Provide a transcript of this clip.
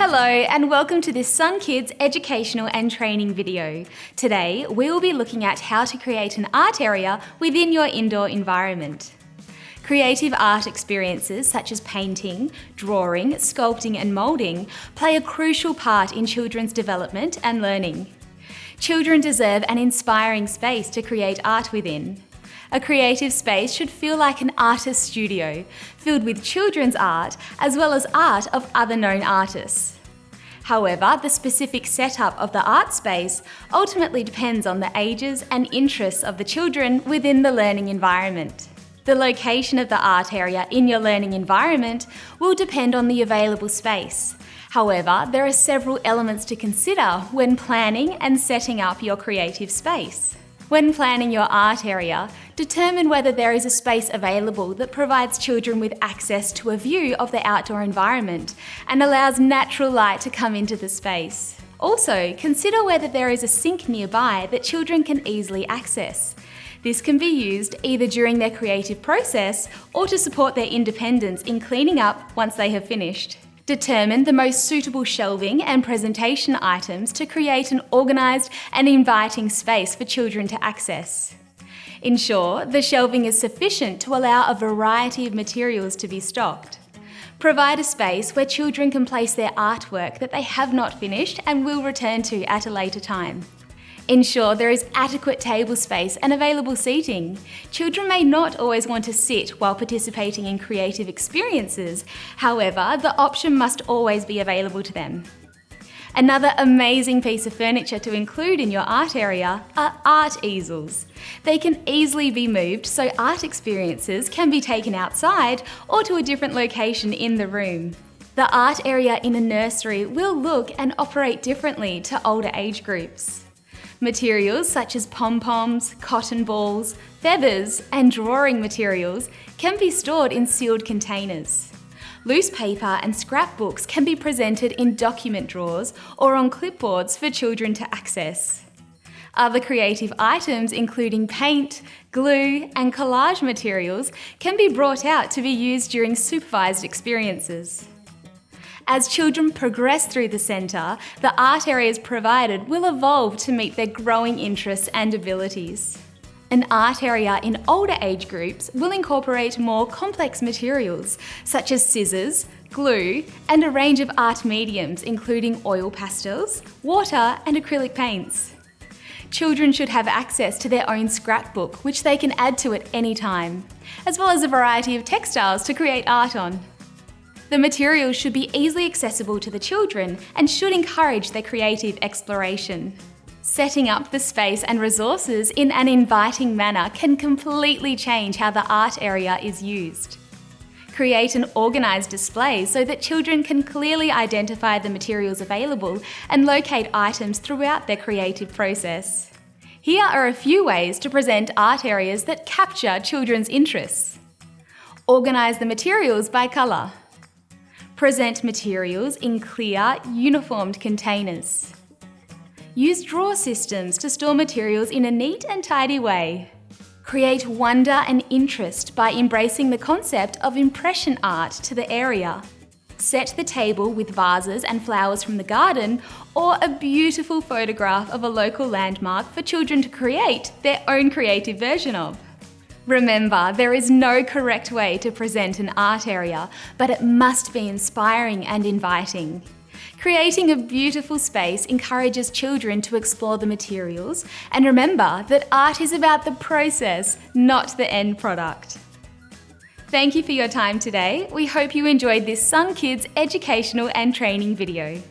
Hello and welcome to this Sun Kids educational and training video. Today we will be looking at how to create an art area within your indoor environment. Creative art experiences such as painting, drawing, sculpting and moulding play a crucial part in children's development and learning. Children deserve an inspiring space to create art within. A creative space should feel like an artist's studio, filled with children's art as well as art of other known artists. However, the specific setup of the art space ultimately depends on the ages and interests of the children within the learning environment. The location of the art area in your learning environment will depend on the available space. However, there are several elements to consider when planning and setting up your creative space. When planning your art area, determine whether there is a space available that provides children with access to a view of the outdoor environment and allows natural light to come into the space. Also, consider whether there is a sink nearby that children can easily access. This can be used either during their creative process or to support their independence in cleaning up once they have finished. Determine the most suitable shelving and presentation items to create an organised and inviting space for children to access. Ensure the shelving is sufficient to allow a variety of materials to be stocked. Provide a space where children can place their artwork that they have not finished and will return to at a later time. Ensure there is adequate table space and available seating. Children may not always want to sit while participating in creative experiences. However, the option must always be available to them. Another amazing piece of furniture to include in your art area are art easels. They can easily be moved so art experiences can be taken outside or to a different location in the room. The art area in a nursery will look and operate differently to older age groups. Materials such as pom-poms, cotton balls, feathers and drawing materials can be stored in sealed containers. Loose paper and scrapbooks can be presented in document drawers or on clipboards for children to access. Other creative items including paint, glue and collage materials can be brought out to be used during supervised experiences. As children progress through the centre, the art areas provided will evolve to meet their growing interests and abilities. An art area in older age groups will incorporate more complex materials such as scissors, glue and a range of art mediums including oil pastels, water and acrylic paints. Children should have access to their own scrapbook which they can add to at any time, as well as a variety of textiles to create art on. The materials should be easily accessible to the children and should encourage their creative exploration. Setting up the space and resources in an inviting manner can completely change how the art area is used. Create an organised display so that children can clearly identify the materials available and locate items throughout their creative process. Here are a few ways to present art areas that capture children's interests. Organise the materials by colour. Present materials in clear, uniformed containers. Use drawer systems to store materials in a neat and tidy way. Create wonder and interest by embracing the concept of impression art to the area. Set the table with vases and flowers from the garden or a beautiful photograph of a local landmark for children to create their own creative version of. Remember, there is no correct way to present an art area, but it must be inspiring and inviting. Creating a beautiful space encourages children to explore the materials, and remember that art is about the process, not the end product. Thank you for your time today. We hope you enjoyed this Sun Kids educational and training video.